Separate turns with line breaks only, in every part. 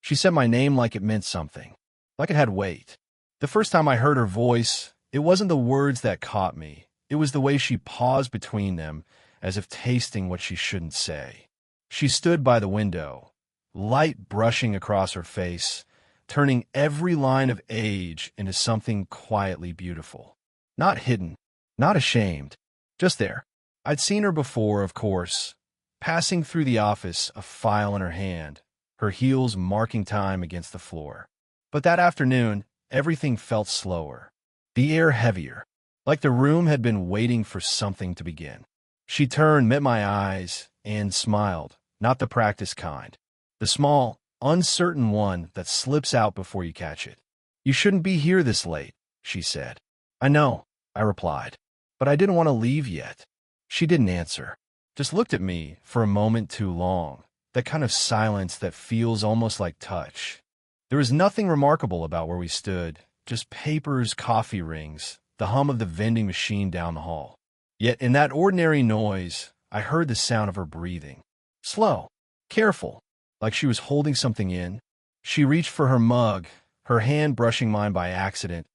She said my name like it meant something, like it had weight. The first time I heard her voice, it wasn't the words that caught me. It was the way she paused between them, as if tasting what she shouldn't say. She stood by the window, light brushing across her face, turning every line of age into something quietly beautiful. Not hidden, not ashamed, just there. I'd seen her before, of course, passing through the office, a file in her hand, her heels marking time against the floor. But that afternoon, everything felt slower, the air heavier, like the room had been waiting for something to begin. She turned, met my eyes, and smiled, not the practiced kind, the small, uncertain one that slips out before you catch it. "You shouldn't be here this late," she said. "I know," I replied, "but I didn't want to leave yet." She didn't answer, just looked at me for a moment too long, that kind of silence that feels almost like touch. There was nothing remarkable about where we stood, just papers, coffee rings, the hum of the vending machine down the hall. Yet in that ordinary noise, I heard the sound of her breathing. Slow, careful, like she was holding something in. She reached for her mug, her hand brushing mine by accident,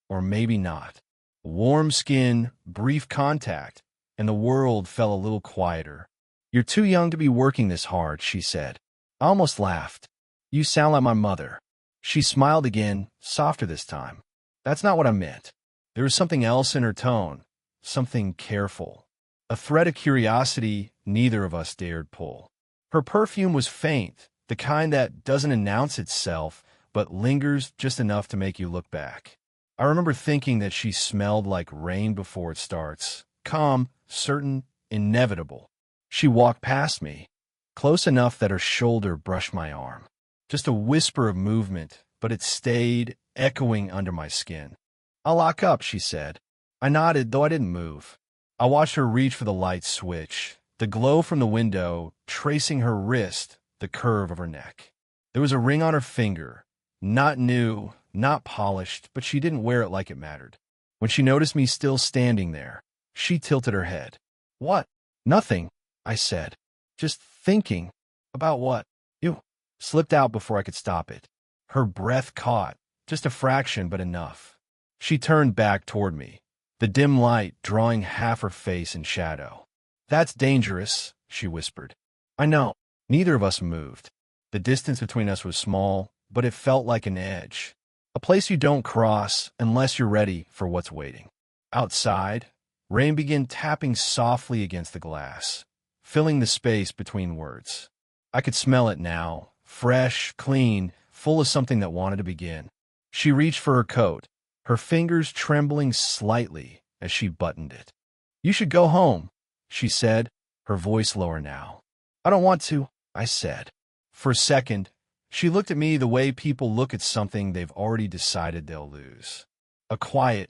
or maybe not. Warm skin, brief contact, and the world fell a little quieter. "You're too young to be working this hard," she said. I almost laughed. "You sound like my mother." She smiled again, softer this time. "That's not what I meant." There was something else in her tone, something careful, a thread of curiosity neither of us dared pull. Her perfume was faint, the kind that doesn't announce itself, but lingers just enough to make you look back. I remember thinking that she smelled like rain before it starts, calm, certain, inevitable. She walked past me, close enough that her shoulder brushed my arm. Just a whisper of movement, but it stayed, echoing under my skin. "I'll lock up," she said. I nodded, though I didn't move. I watched her reach for the light switch, the glow from the window tracing her wrist, the curve of her neck. There was a ring on her finger, not new, not polished, but she didn't wear it like it mattered. When she noticed me still standing there, she tilted her head. "What?" "Nothing," I said. "Just thinking." "About what?" "You." Slipped out before I could stop it. Her breath caught, just a fraction, but enough. She turned back toward me, the dim light drawing half her face in shadow. "That's dangerous," she whispered. "I know." Neither of us moved. The distance between us was small, but it felt like an edge, a place you don't cross unless you're ready for what's waiting. Outside, rain began tapping softly against the glass, filling the space between words. I could smell it now, fresh, clean, full of something that wanted to begin. She reached for her coat, her fingers trembling slightly as she buttoned it. "You should go home," she said, her voice lower now. "I don't want to," I said. For a second, she looked at me the way people look at something they've already decided they'll lose. A quiet,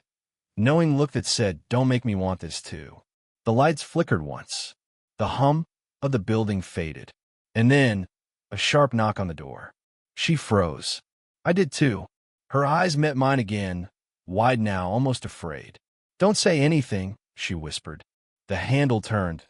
knowing look that said, "Don't make me want this too." The lights flickered once. The hum of the building faded. And then, a sharp knock on the door. She froze. I did too. Her eyes met mine again, wide now, almost afraid. "Don't say anything," she whispered. The handle turned.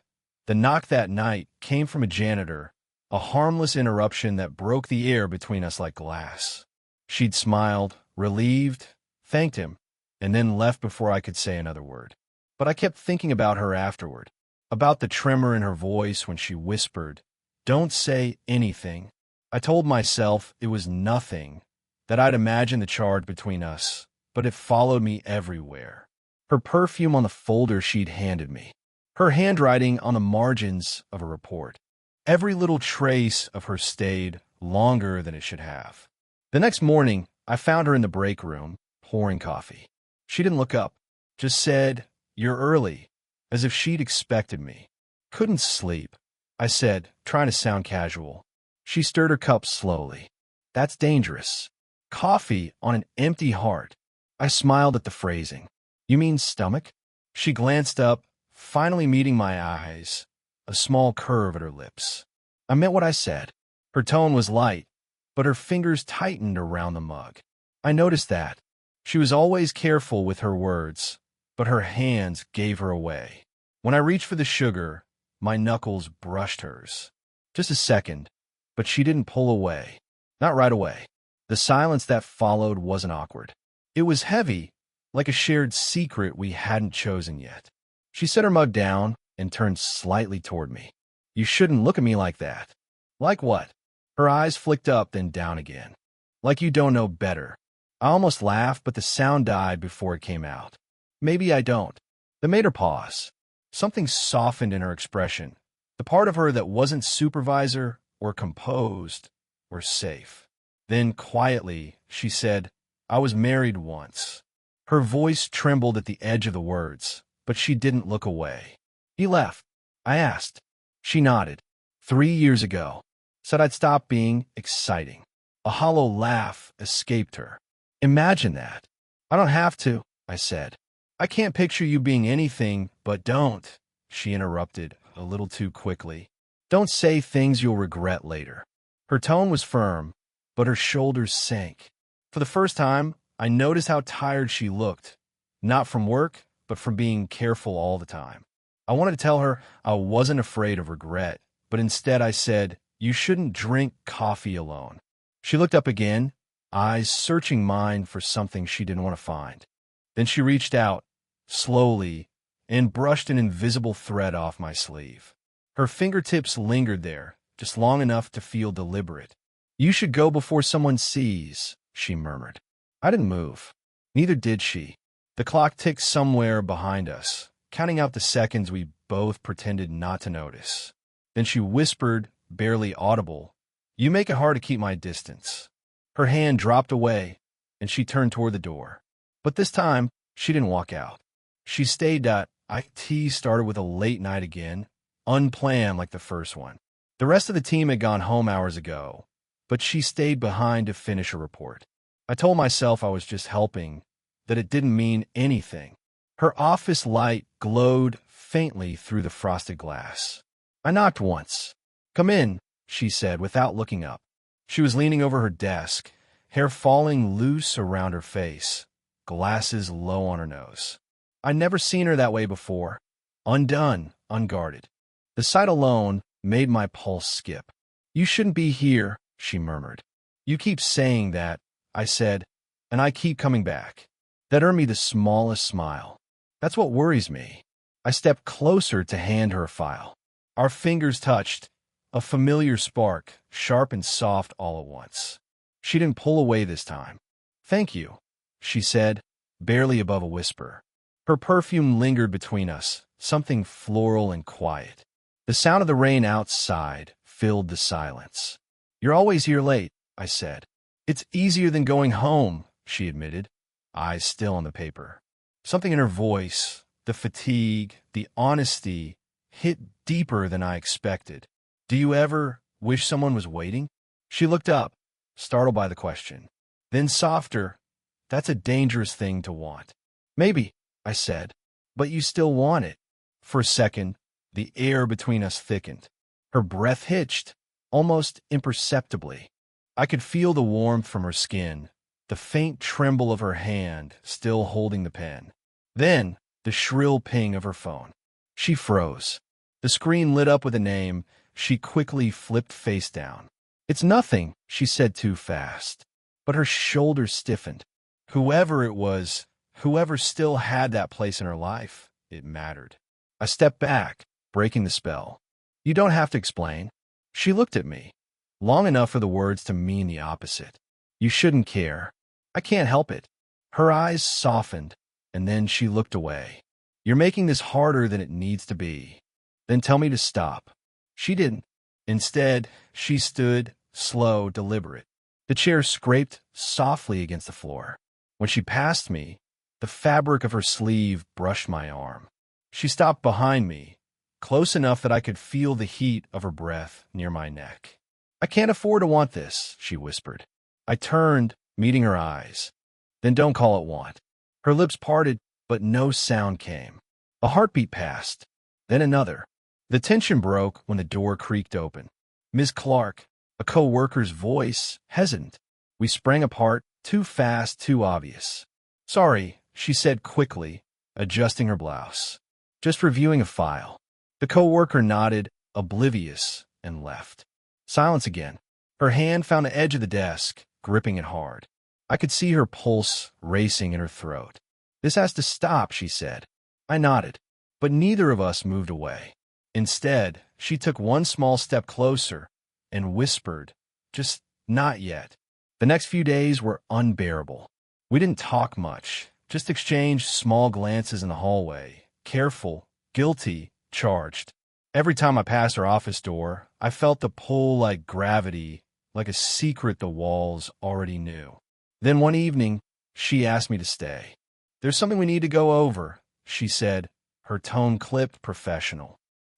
The knock that night came from a janitor, a harmless interruption that broke the air between us like glass. She'd smiled, relieved, thanked him, and then left before I could say another word. But I kept thinking about her afterward, about the tremor in her voice when she whispered, "Don't say anything." I told myself it was nothing, that I'd imagined the charge between us, but it followed me everywhere. Her perfume on the folder she'd handed me, her handwriting on the margins of a report. Every little trace of her stayed longer than it should have. The next morning, I found her in the break room, pouring coffee. She didn't look up, just said, "You're early," as if she'd expected me. "Couldn't sleep," I said, trying to sound casual. She stirred her cup slowly. "That's dangerous." Coffee on an empty heart. I smiled at the phrasing. "You mean stomach?" She glanced up, finally meeting my eyes, a small curve at her lips. I meant what I said. Her tone was light, but her fingers tightened around the mug. I noticed that. She was always careful with her words, but her hands gave her away. When I reached for the sugar, my knuckles brushed hers. Just a second, but she didn't pull away. Not right away. The silence that followed wasn't awkward. It was heavy, like a shared secret we hadn't chosen yet. She set her mug down and turned slightly toward me. You shouldn't look at me like that. Like what? Her eyes flicked up, then down again. Like you don't know better. I almost laughed, but the sound died before it came out. Maybe I don't. That made her pause. Something softened in her expression. The part of her that wasn't supervisor or composed or safe. Then, quietly, she said, I was married once. Her voice trembled at the edge of the words, but she didn't look away. He left. I asked. She nodded. 3 years ago. Said I'd stop being exciting. A hollow laugh escaped her. Imagine that. I don't have to, I said. I can't picture you being anything, but don't, she interrupted a little too quickly. Don't say things you'll regret later. Her tone was firm, but her shoulders sank. For the first time, I noticed how tired she looked, not from work, but from being careful all the time. I wanted to tell her I wasn't afraid of regret, but instead I said, you shouldn't drink coffee alone. She looked up again, eyes searching mine for something she didn't want to find. Then she reached out, slowly, and brushed an invisible thread off my sleeve. Her fingertips lingered there, just long enough to feel deliberate. You should go before someone sees, she murmured. I didn't move. Neither did she. The clock ticked somewhere behind us, counting out the seconds we both pretended not to notice. Then she whispered, barely audible, you make it hard to keep my distance. Her hand dropped away, and she turned toward the door. But this time, she didn't walk out. She stayed. IT started with a late night again, unplanned like the first one. The rest of the team had gone home hours ago, but she stayed behind to finish a report. I told myself I was just helping, that it didn't mean anything. Her office light glowed faintly through the frosted glass. I knocked once. Come in, she said without looking up. She was leaning over her desk, hair falling loose around her face, glasses low on her nose. I'd never seen her that way before, undone, unguarded. The sight alone made my pulse skip. You shouldn't be here, she murmured. You keep saying that, I said, and I keep coming back. That earned me the smallest smile. That's what worries me. I stepped closer to hand her a file. Our fingers touched, a familiar spark, sharp and soft all at once. She didn't pull away this time. Thank you, she said, barely above a whisper. Her perfume lingered between us, something floral and quiet. The sound of the rain outside filled the silence. You're always here late, I said. It's easier than going home, she admitted, eyes still on the paper. Something in her voice, the fatigue, the honesty, hit deeper than I expected. Do you ever wish someone was waiting? She looked up, startled by the question. Then softer, that's a dangerous thing to want. Maybe, I said, but you still want it. For a second, the air between us thickened. Her breath hitched, almost imperceptibly. I could feel the warmth from her skin, the faint tremble of her hand still holding the pen. Then, the shrill ping of her phone. She froze. The screen lit up with a name. She quickly flipped face down. It's nothing, she said too fast. But her shoulders stiffened. Whoever it was, whoever still had that place in her life, it mattered. I stepped back, breaking the spell. You don't have to explain. She looked at me, long enough for the words to mean the opposite. You shouldn't care. I can't help it. Her eyes softened, and then she looked away. You're making this harder than it needs to be. Then tell me to stop. She didn't. Instead, she stood, slow, deliberate. The chair scraped softly against the floor. When she passed me, the fabric of her sleeve brushed my arm. She stopped behind me, close enough that I could feel the heat of her breath near my neck. I can't afford to want this, she whispered. I turned, meeting her eyes. Then don't call it want. Her lips parted, but no sound came. A heartbeat passed, then another. The tension broke when the door creaked open. Ms. Clark, a co-worker's voice, hesitant. We sprang apart, too fast, too obvious. Sorry, she said quickly, adjusting her blouse. Just reviewing a file. The co-worker nodded, oblivious, and left. Silence again. Her hand found the edge of the desk, gripping it hard. I could see her pulse racing in her throat. "This has to stop," she said. I nodded, but neither of us moved away. Instead, she took one small step closer and whispered, "Just not yet." The next few days were unbearable. We didn't talk much, just exchanged small glances in the hallway, careful, guilty, charged. Every time I passed her office door, I felt the pull like gravity, like a secret the walls already knew. Then one evening, she asked me to stay. "There's something we need to go over," she said, her tone clipped professional.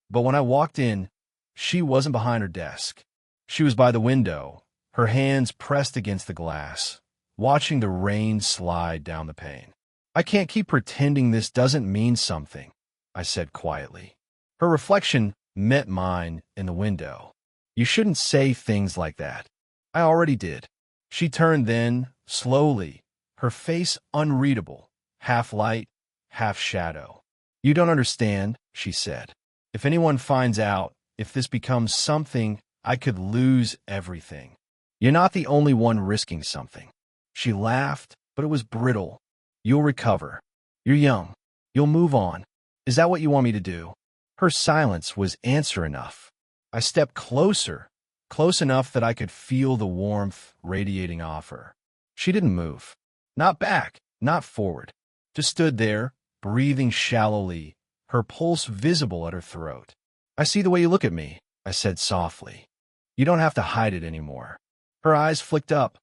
But when I walked in, she wasn't behind her desk. She was by the window, her hands pressed against the glass, watching the rain slide down the pane. "I can't keep pretending this doesn't mean something," I said quietly. Her reflection met mine in the window. "You shouldn't say things like that." I already did. She turned then, slowly, her face unreadable, half light, half shadow. "You don't understand," she said. "If anyone finds out, if this becomes something, I could lose everything. You're not the only one risking something." She laughed, but it was brittle. "You'll recover. You're young. You'll move on. Is that what you want me to do?" Her silence was answer enough. I stepped closer, close enough that I could feel the warmth radiating off her. She didn't move. Not back, not forward. Just stood there, breathing shallowly, her pulse visible at her throat. "I see the way you look at me," I said softly. "You don't have to hide it anymore." Her eyes flicked up,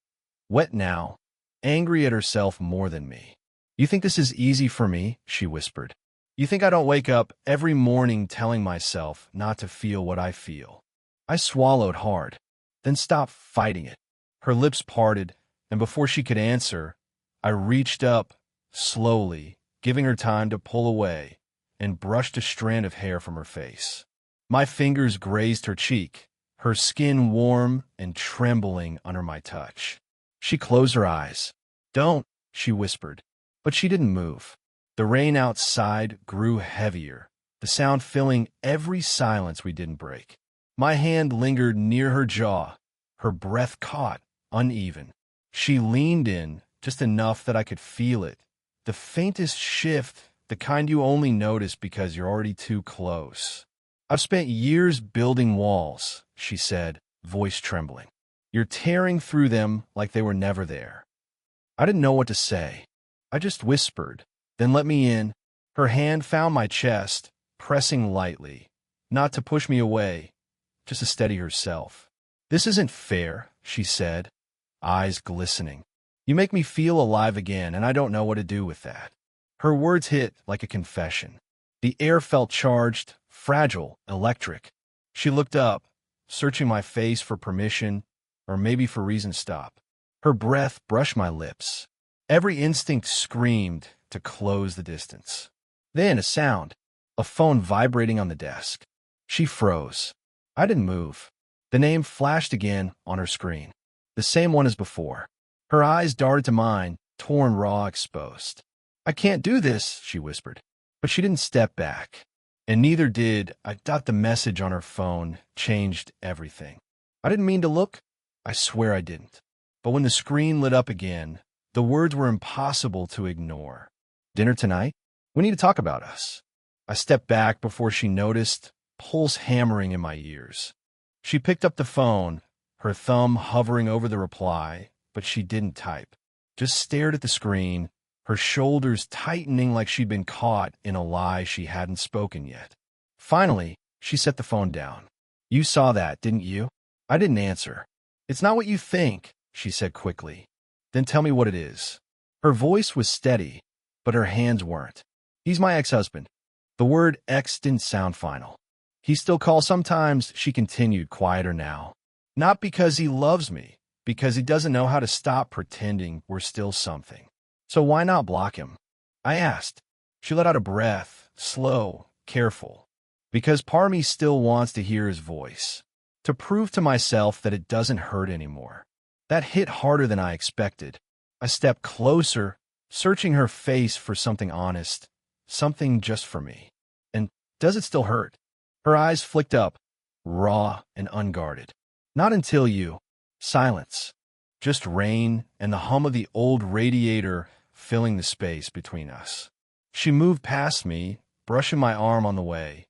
wet now, angry at herself more than me. "You think this is easy for me?" she whispered. "You think I don't wake up every morning telling myself not to feel what I feel?" I swallowed hard, then stopped fighting it. Her lips parted, and before she could answer, I reached up, slowly, giving her time to pull away, and brushed a strand of hair from her face. My fingers grazed her cheek, her skin warm and trembling under my touch. She closed her eyes. "Don't," she whispered, but she didn't move. The rain outside grew heavier, the sound filling every silence we didn't break. My hand lingered near her jaw, her breath caught, uneven. She leaned in, just enough that I could feel it. The faintest shift, the kind you only notice because you're already too close. "I've spent years building walls," she said, voice trembling. "You're tearing through them like they were never there." I didn't know what to say. I just whispered, "Then let me in." Her hand found my chest, pressing lightly, not to push me away, just to steady herself. "This isn't fair," she said, eyes glistening. "You make me feel alive again, and I don't know what to do with that." Her words hit like a confession. The air felt charged, fragile, electric. She looked up, searching my face for permission, or maybe for reason to stop. Her breath brushed my lips. Every instinct screamed to close the distance. Then a sound, a phone vibrating on the desk. She froze. I didn't move. The name flashed again on her screen. The same one as before. Her eyes darted to mine, torn raw, exposed. "I can't do this," she whispered. But she didn't step back. And neither did I. The message on her phone changed everything. I didn't mean to look. I swear I didn't. But when the screen lit up again, the words were impossible to ignore. "Dinner tonight? We need to talk about us." I stepped back before she noticed, pulse hammering in my ears. She picked up the phone, her thumb hovering over the reply, but she didn't type. Just stared at the screen, her shoulders tightening like she'd been caught in a lie she hadn't spoken yet. Finally, she set the phone down. "You saw that, didn't you?" I didn't answer. "It's not what you think," she said quickly. "Then tell me what it is." Her voice was steady, but her hands weren't. "He's my ex-husband." The word ex didn't sound final. "He still calls sometimes," she continued, quieter now. "Not because he loves me, because he doesn't know how to stop pretending we're still something. So why not block him?" I asked. She let out a breath, slow, careful. "Because part of me still wants to hear his voice, to prove to myself that it doesn't hurt anymore." That hit harder than I expected. I stepped closer, searching her face for something honest, something just for me. "And does it still hurt?" Her eyes flicked up, raw and unguarded. "Not until you." Silence. Just rain and the hum of the old radiator filling the space between us. She moved past me, brushing my arm on the way.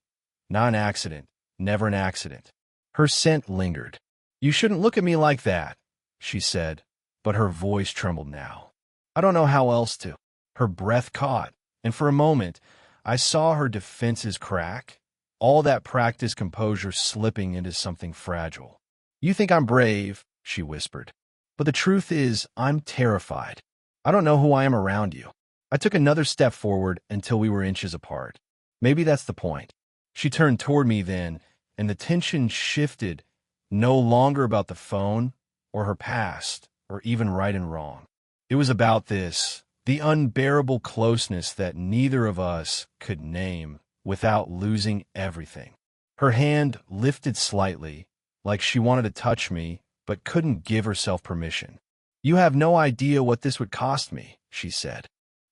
Not an accident. Never an accident. Her scent lingered. "You shouldn't look at me like that," she said, but her voice trembled now. I don't know how else to. Her breath caught, and for a moment, I saw her defenses crack, all that practiced composure slipping into something fragile. "You think I'm brave," she whispered. "But the truth is, I'm terrified. I don't know who I am around you." I took another step forward until we were inches apart. Maybe that's the point. She turned toward me then, and the tension shifted, no longer about the phone, or her past, or even right and wrong. It was about this, the unbearable closeness that neither of us could name without losing everything. Her hand lifted slightly, like she wanted to touch me, but couldn't give herself permission. "You have no idea what this would cost me," she said.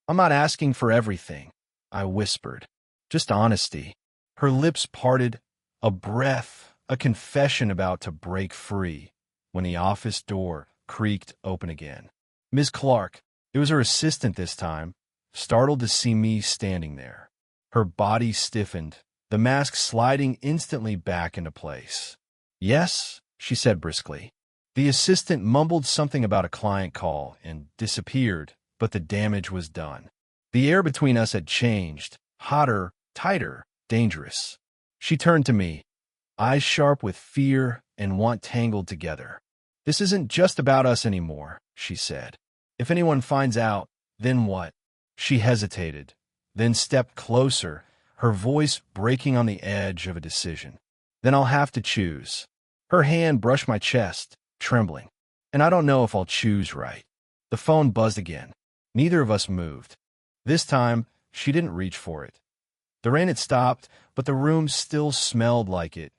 "I'm not asking for everything," I whispered. "Just honesty." Her lips parted, a breath, a confession about to break free, when the office door creaked open again. "Ms. Clark," it was her assistant this time, startled to see me standing there. Her body stiffened, the mask sliding instantly back into place. "Yes," she said briskly. The assistant mumbled something about a client call and disappeared, but the damage was done. The air between us had changed, hotter, tighter, dangerous. She turned to me, eyes sharp with fear and want tangled together. "This isn't just about us anymore," she said. "If anyone finds out, then what?" She hesitated, then stepped closer, her voice breaking on the edge of a decision. "Then I'll have to choose." Her hand brushed my chest, trembling. "And I don't know if I'll choose right." The phone buzzed again. Neither of us moved. This time, she didn't reach for it. The rain had stopped, but the room still smelled like it.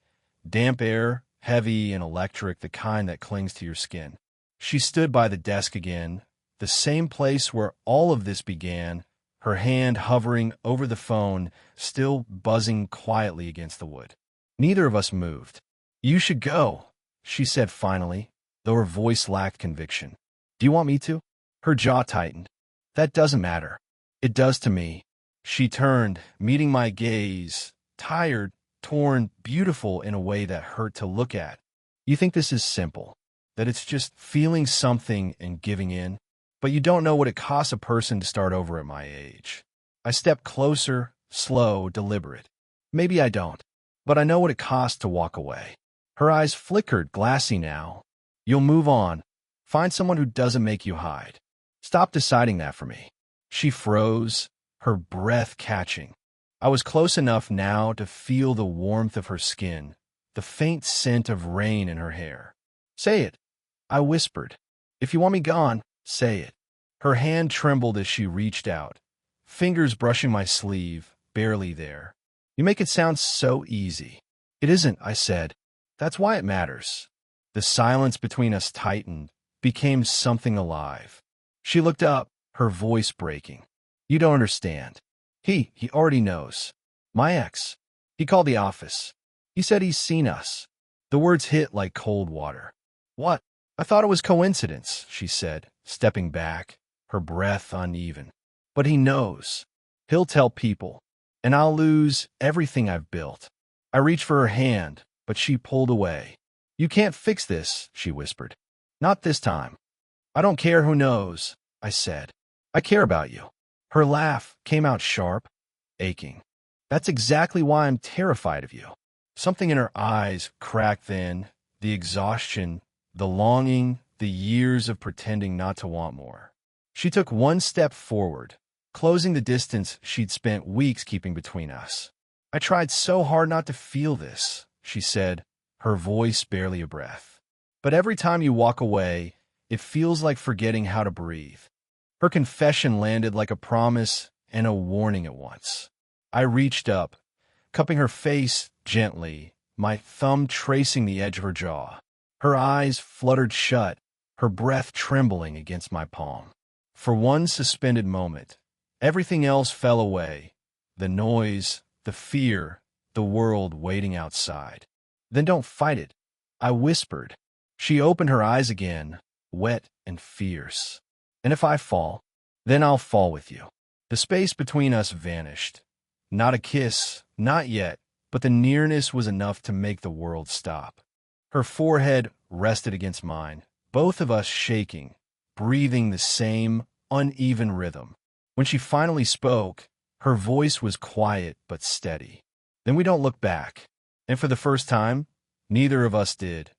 Damp air, heavy and electric, the kind that clings to your skin. She stood by the desk again, the same place where all of this began, her hand hovering over the phone, still buzzing quietly against the wood. Neither of us moved. "You should go," she said finally, though her voice lacked conviction. "Do you want me to?" Her jaw tightened. "That doesn't matter." "It does to me." She turned, meeting my gaze, tired, torn, beautiful in a way that hurt to look at. "You think this is simple, that it's just feeling something and giving in? But you don't know what it costs a person to start over at my age." I stepped closer, slow, deliberate. "Maybe I don't, but I know what it costs to walk away." Her eyes flickered, glassy now. "You'll move on. Find someone who doesn't make you hide. Stop deciding that for me." She froze, her breath catching. I was close enough now to feel the warmth of her skin, the faint scent of rain in her hair. "Say it," I whispered. "If you want me gone, say it." Her hand trembled as she reached out, fingers brushing my sleeve, barely there. "You make it sound so easy." "It isn't," I said. "That's why it matters." The silence between us tightened, became something alive. She looked up, her voice breaking. "You don't understand. He already knows. My ex. He called the office. He said he's seen us." The words hit like cold water. "What?" "I thought it was coincidence," she said, stepping back, her breath uneven. "But he knows. He'll tell people, and I'll lose everything I've built." I reached for her hand, but she pulled away. "You can't fix this," she whispered. "Not this time." "I don't care who knows," I said. "I care about you." Her laugh came out sharp, aching. "That's exactly why I'm terrified of you." Something in her eyes cracked then, the exhaustion, the longing, the years of pretending not to want more. She took one step forward, closing the distance she'd spent weeks keeping between us. "I tried so hard not to feel this," she said, her voice barely a breath. "But every time you walk away, it feels like forgetting how to breathe." Her confession landed like a promise and a warning at once. I reached up, cupping her face gently, my thumb tracing the edge of her jaw. Her eyes fluttered shut, her breath trembling against my palm. For one suspended moment, everything else fell away, the noise, the fear, the world waiting outside. "Then don't fight it," I whispered. She opened her eyes again, wet and fierce. And if I fall, then I'll fall with you. The space between us vanished. Not a kiss, not yet, but the nearness was enough to make the world stop. Her forehead rested against mine, both of us shaking, breathing the same uneven rhythm. When she finally spoke, her voice was quiet but steady. Then we don't look back. And for the first time, neither of us did.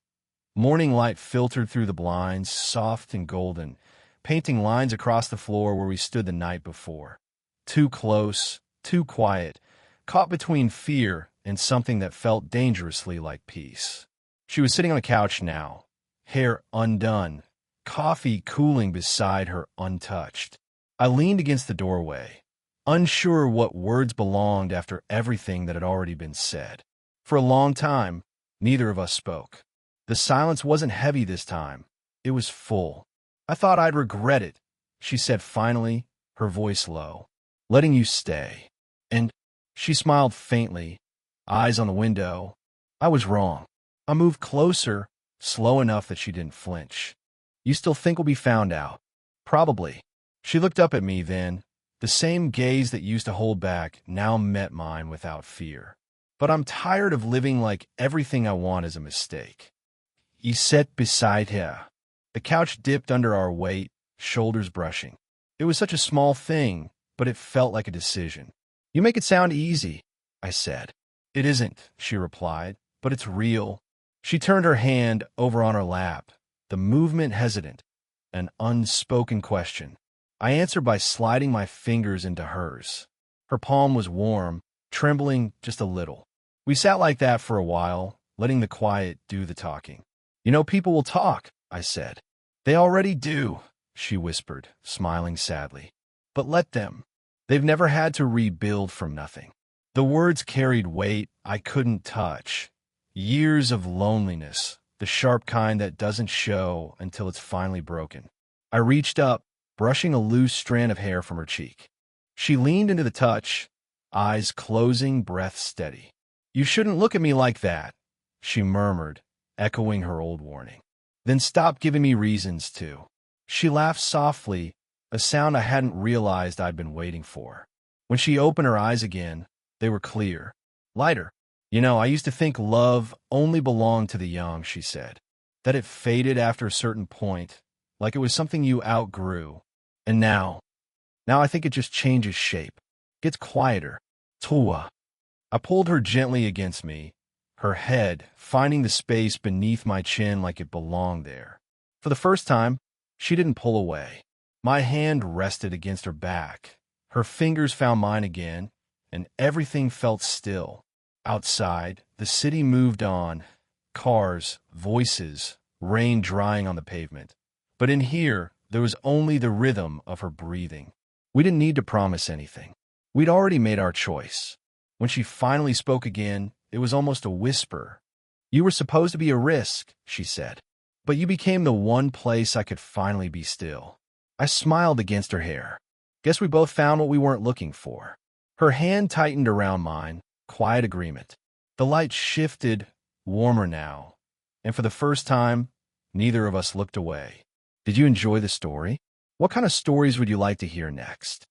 Morning light filtered through the blinds, soft and golden, painting lines across the floor where we stood the night before. Too close, too quiet, caught between fear and something that felt dangerously like peace. She was sitting on a couch now, hair undone, coffee cooling beside her untouched. I leaned against the doorway, unsure what words belonged after everything that had already been said. For a long time, neither of us spoke. The silence wasn't heavy this time. It was full. I thought I'd regret it, she said finally, her voice low. Letting you stay. And she smiled faintly, eyes on the window. I was wrong. I moved closer, slow enough that she didn't flinch. You still think we'll be found out? Probably. She looked up at me then. The same gaze that used to hold back now met mine without fear. But I'm tired of living like everything I want is a mistake. He sat beside her. The couch dipped under our weight, shoulders brushing. It was such a small thing, but it felt like a decision. You make it sound easy, I said. It isn't, she replied, but it's real. She turned her hand over on her lap, the movement hesitant, an unspoken question. I answered by sliding my fingers into hers. Her palm was warm, trembling just a little. We sat like that for a while, letting the quiet do the talking. You know, people will talk, I said. They already do, she whispered, smiling sadly. But let them. They've never had to rebuild from nothing. The words carried weight I couldn't touch. Years of loneliness, the sharp kind that doesn't show until it's finally broken. I reached up, brushing a loose strand of hair from her cheek. She leaned into the touch, eyes closing, breath steady. You shouldn't look at me like that, she murmured, echoing her old warning. Then stop giving me reasons to. She laughed softly, a sound I hadn't realized I'd been waiting for. When she opened her eyes again, they were clear, lighter. You know, I used to think love only belonged to the young, she said, that it faded after a certain point, like it was something you outgrew. And now I think it just changes shape, gets quieter. Tua. I pulled her gently against me, her head finding the space beneath my chin like it belonged there. For the first time, she didn't pull away. My hand rested against her back. Her fingers found mine again, and everything felt still. Outside, the city moved on. Cars, voices, rain drying on the pavement. But in here, there was only the rhythm of her breathing. We didn't need to promise anything. We'd already made our choice. When she finally spoke again, it was almost a whisper. You were supposed to be a risk, she said. But you became the one place I could finally be still. I smiled against her hair. Guess we both found what we weren't looking for. Her hand tightened around mine, quiet agreement. The light shifted, warmer now, and for the first time, neither of us looked away. Did you enjoy the story? What kind of stories would you like to hear next?